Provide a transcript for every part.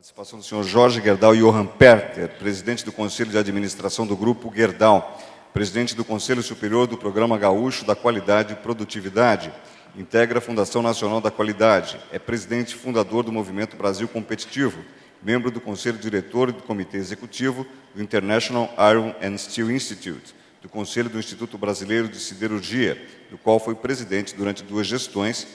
Participação do senhor Jorge Gerdau Johann Perter, presidente do Conselho de Administração do Grupo Gerdau, presidente do Conselho Superior do Programa Gaúcho da Qualidade e Produtividade, integra a Fundação Nacional da Qualidade, é presidente e fundador do Movimento Brasil Competitivo, membro do Conselho Diretor e do Comitê Executivo do International Iron and Steel Institute, do Conselho do Instituto Brasileiro de Siderurgia, do qual foi presidente durante 2 gestões,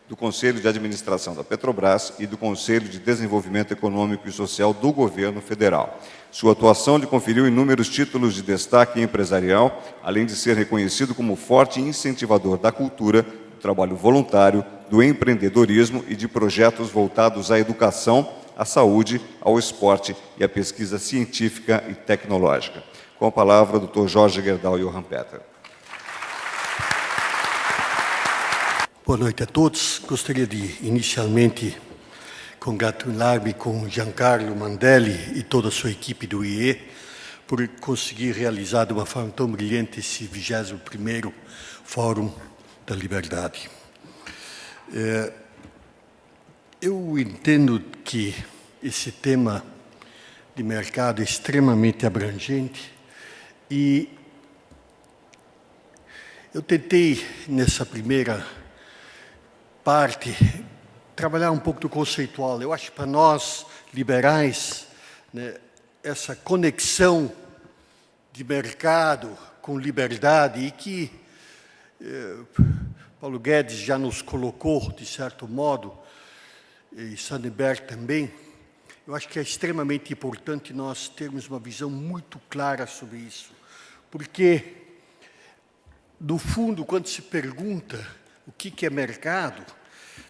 do Conselho de Administração da Petrobras e do Conselho de Desenvolvimento Econômico e Social do Governo Federal. Sua atuação lhe conferiu inúmeros títulos de destaque empresarial, além de ser reconhecido como forte incentivador da cultura, do trabalho voluntário, do empreendedorismo e de projetos voltados à educação, à saúde, ao esporte e à pesquisa científica e tecnológica. Com a palavra, o Dr. Jorge Gerdau Johann Perter. Boa noite a todos. Gostaria de, inicialmente, congratular-me com Giancarlo Mandelli e toda a sua equipe do IE por conseguir realizar de uma forma tão brilhante esse 21º Fórum da Liberdade. Eu entendo que esse tema de mercado é extremamente abrangente e eu tentei, nessa primeira parte, trabalhar um pouco do conceitual. Eu acho que para nós, liberais, né, essa conexão de mercado com liberdade, e que Paulo Guedes já nos colocou, de certo modo, e Sandberg também, eu acho que é extremamente importante nós termos uma visão muito clara sobre isso. Porque, no fundo, quando se pergunta o que é mercado,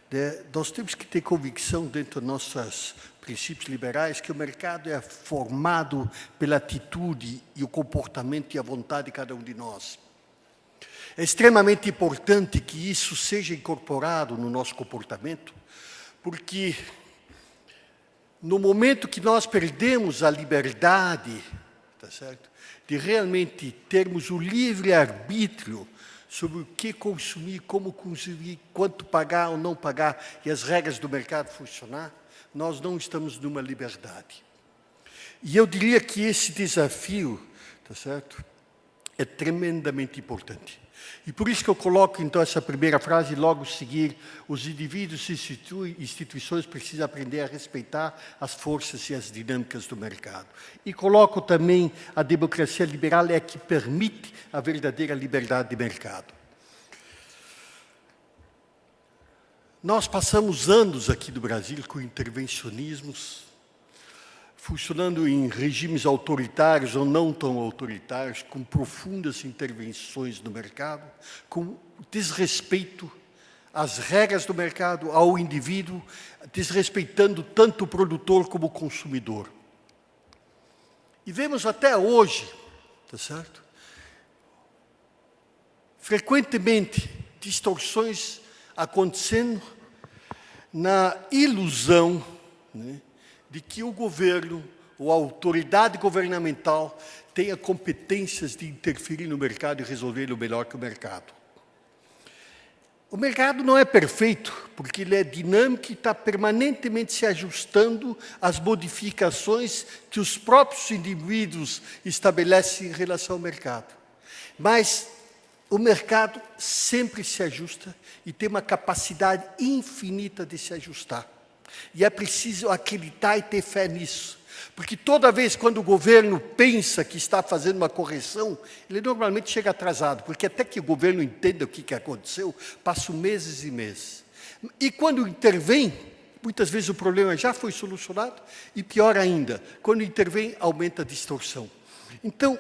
né, nós temos que ter convicção dentro dos nossos princípios liberais que o mercado é formado pela atitude e o comportamento e a vontade de cada um de nós. É extremamente importante que isso seja incorporado no nosso comportamento, porque no momento que nós perdemos a liberdade, tá certo, de realmente termos o livre-arbítrio sobre o que consumir, como consumir, quanto pagar ou não pagar, e as regras do mercado funcionar, nós não estamos numa liberdade. E eu diria que esse desafio, tá certo, é tremendamente importante. E por isso que eu coloco, então, essa primeira frase, e logo seguir, os indivíduos e instituições precisam aprender a respeitar as forças e as dinâmicas do mercado. E coloco também a democracia liberal é a que permite a verdadeira liberdade de mercado. Nós passamos anos aqui no Brasil com intervencionismos, funcionando em regimes autoritários ou não tão autoritários, com profundas intervenções no mercado, com desrespeito às regras do mercado, ao indivíduo, desrespeitando tanto o produtor como o consumidor. E vemos até hoje, tá certo? Frequentemente, distorções acontecendo na ilusão, né, de que o governo ou a autoridade governamental tenha competências de interferir no mercado e resolver o melhor que o mercado. O mercado não é perfeito, porque ele é dinâmico e está permanentemente se ajustando às modificações que os próprios indivíduos estabelecem em relação ao mercado. Mas o mercado sempre se ajusta e tem uma capacidade infinita de se ajustar. E é preciso acreditar e ter fé nisso. Porque toda vez quando o governo pensa que está fazendo uma correção, ele normalmente chega atrasado, porque até que o governo entenda o que aconteceu, passam meses e meses. E quando intervém, muitas vezes o problema já foi solucionado, e pior ainda, quando intervém, aumenta a distorção. Então,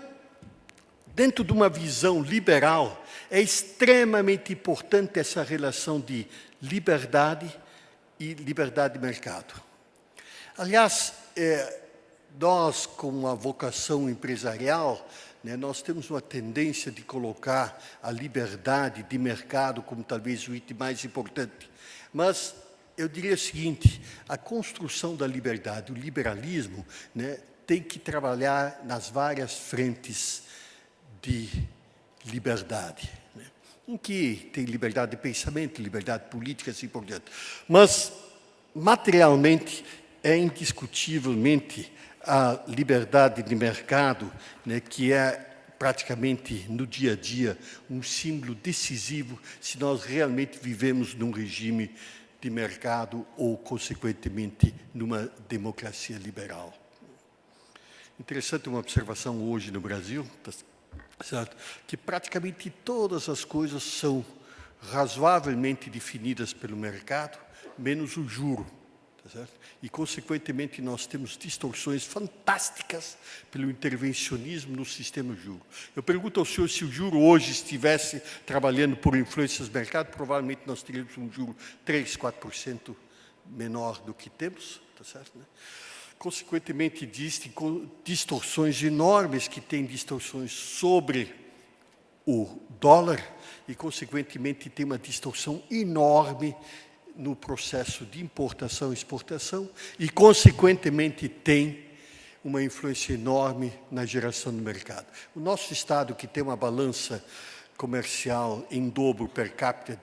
dentro de uma visão liberal, é extremamente importante essa relação de liberdade e liberdade de mercado. Aliás, nós, com a vocação empresarial, né, nós temos uma tendência de colocar a liberdade de mercado como talvez o item mais importante. Mas eu diria o seguinte, a construção da liberdade, o liberalismo, né, tem que trabalhar nas várias frentes de liberdade, né, em que tem liberdade de pensamento, liberdade política, assim por diante. Mas, materialmente, é indiscutivelmente a liberdade de mercado, né, que é praticamente no dia a dia um símbolo decisivo se nós realmente vivemos num regime de mercado ou, consequentemente, numa democracia liberal. Interessante uma observação hoje no Brasil, certo? Que praticamente todas as coisas são razoavelmente definidas pelo mercado, menos o juro. Certo? E, consequentemente, nós temos distorções fantásticas pelo intervencionismo no sistema de juro. Eu pergunto ao senhor, se o juro hoje estivesse trabalhando por influências do mercado, provavelmente nós teríamos um juro 3%, 4% menor do que temos, tá certo, né? Consequentemente, existem distorções enormes que têm distorções sobre o dólar e, consequentemente, tem uma distorção enorme no processo de importação e exportação e, consequentemente, tem uma influência enorme na geração do mercado. O nosso Estado, que tem uma balança comercial em dobro per capita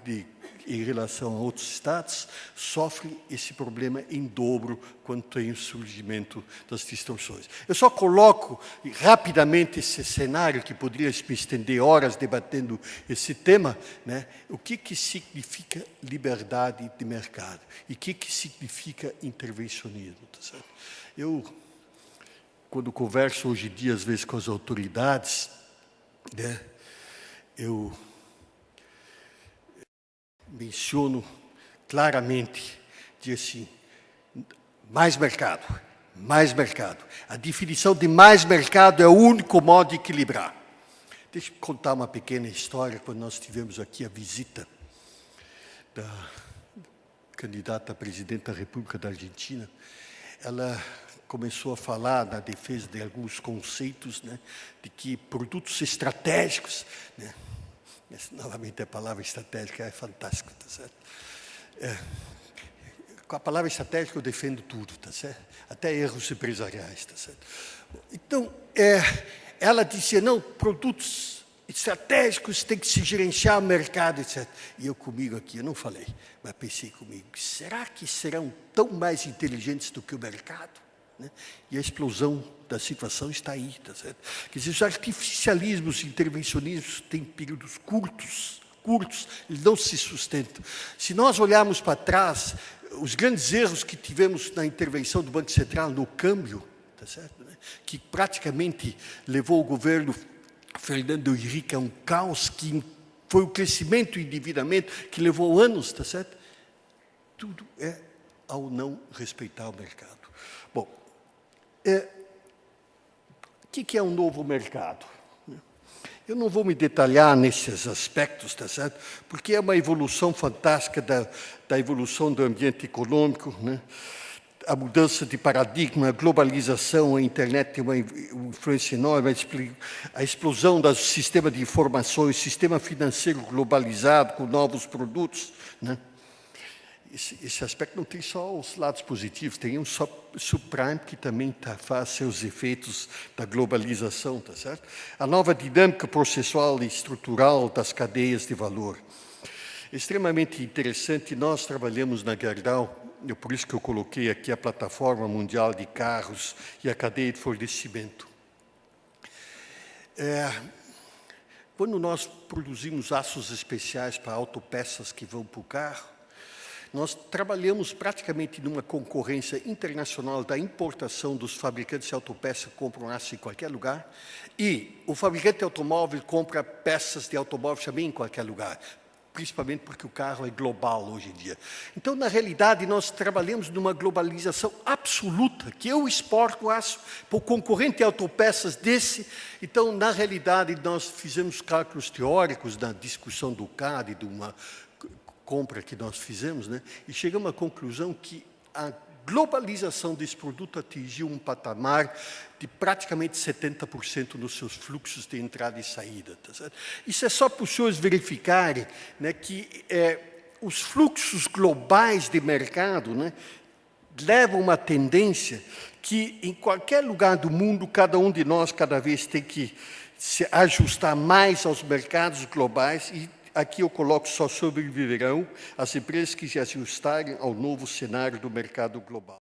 em relação a outros estados, sofre esse problema em dobro quando tem o surgimento das distorções. Eu só coloco rapidamente esse cenário, que poderia me estender horas debatendo esse tema, né? O que significa liberdade de mercado e o que significa intervencionismo. Tá certo? Eu, quando converso hoje em dia, às vezes, com as autoridades, né, eu menciono claramente, diz assim, mais mercado, mais mercado. A definição de mais mercado é o único modo de equilibrar. Deixa eu contar uma pequena história. Quando nós tivemos aqui a visita da candidata a presidente da República da Argentina, ela começou a falar na defesa de alguns conceitos, né, de que produtos estratégicos, né, novamente a palavra estratégica é fantástica, tá certo? Com a palavra estratégica eu defendo tudo, tá certo? Até erros empresariais, tá certo? Então, ela dizia, não, produtos estratégicos têm que se gerenciar o mercado, etc. E eu comigo aqui, eu não falei, mas pensei comigo, será que serão tão mais inteligentes do que o mercado? Né? E a explosão da situação está aí, tá certo? Quer dizer, os artificialismos, os intervencionismos têm períodos curtos, eles não se sustentam. Se nós olharmos para trás, os grandes erros que tivemos na intervenção do Banco Central no câmbio, tá certo, né? Que praticamente levou o governo Fernando Henrique a um caos, que foi o crescimento e endividamento que levou anos, tá certo? Tudo é ao não respeitar o mercado. Bom, o que é um novo mercado? Eu não vou me detalhar nesses aspectos, tá certo? Porque é uma evolução fantástica da evolução do ambiente econômico, né? A mudança de paradigma, a globalização, a internet tem uma influência enorme, a explosão do sistema de informações, sistema financeiro globalizado com novos produtos, né? Esse aspecto não tem só os lados positivos, tem um subprime que também faz seus efeitos da globalização, tá certo? A nova dinâmica processual e estrutural das cadeias de valor. Extremamente interessante, nós trabalhamos na Gerdau, por isso que eu coloquei aqui a plataforma mundial de carros e a cadeia de fornecimento. Quando nós produzimos aços especiais para autopeças que vão para o carro, nós trabalhamos praticamente numa concorrência internacional da importação dos fabricantes de autopeças que compram aço em qualquer lugar, e o fabricante de automóvel compra peças de automóvel também em qualquer lugar, principalmente porque o carro é global hoje em dia. Então, na realidade, nós trabalhamos numa globalização absoluta, que eu exporto aço para o concorrente de autopeças desse. Então, na realidade, nós fizemos cálculos teóricos na discussão do CAD, de uma compra que nós fizemos, né? E chegamos à conclusão que a globalização desse produto atingiu um patamar de praticamente 70% nos seus fluxos de entrada e saída. Tá certo? Isso é só para os senhores verificarem, né, que os fluxos globais de mercado, né, levam uma tendência que, em qualquer lugar do mundo, cada um de nós, cada vez, tem que se ajustar mais aos mercados globais. E aqui eu coloco só sobreviverão as empresas que se ajustarem ao novo cenário do mercado global.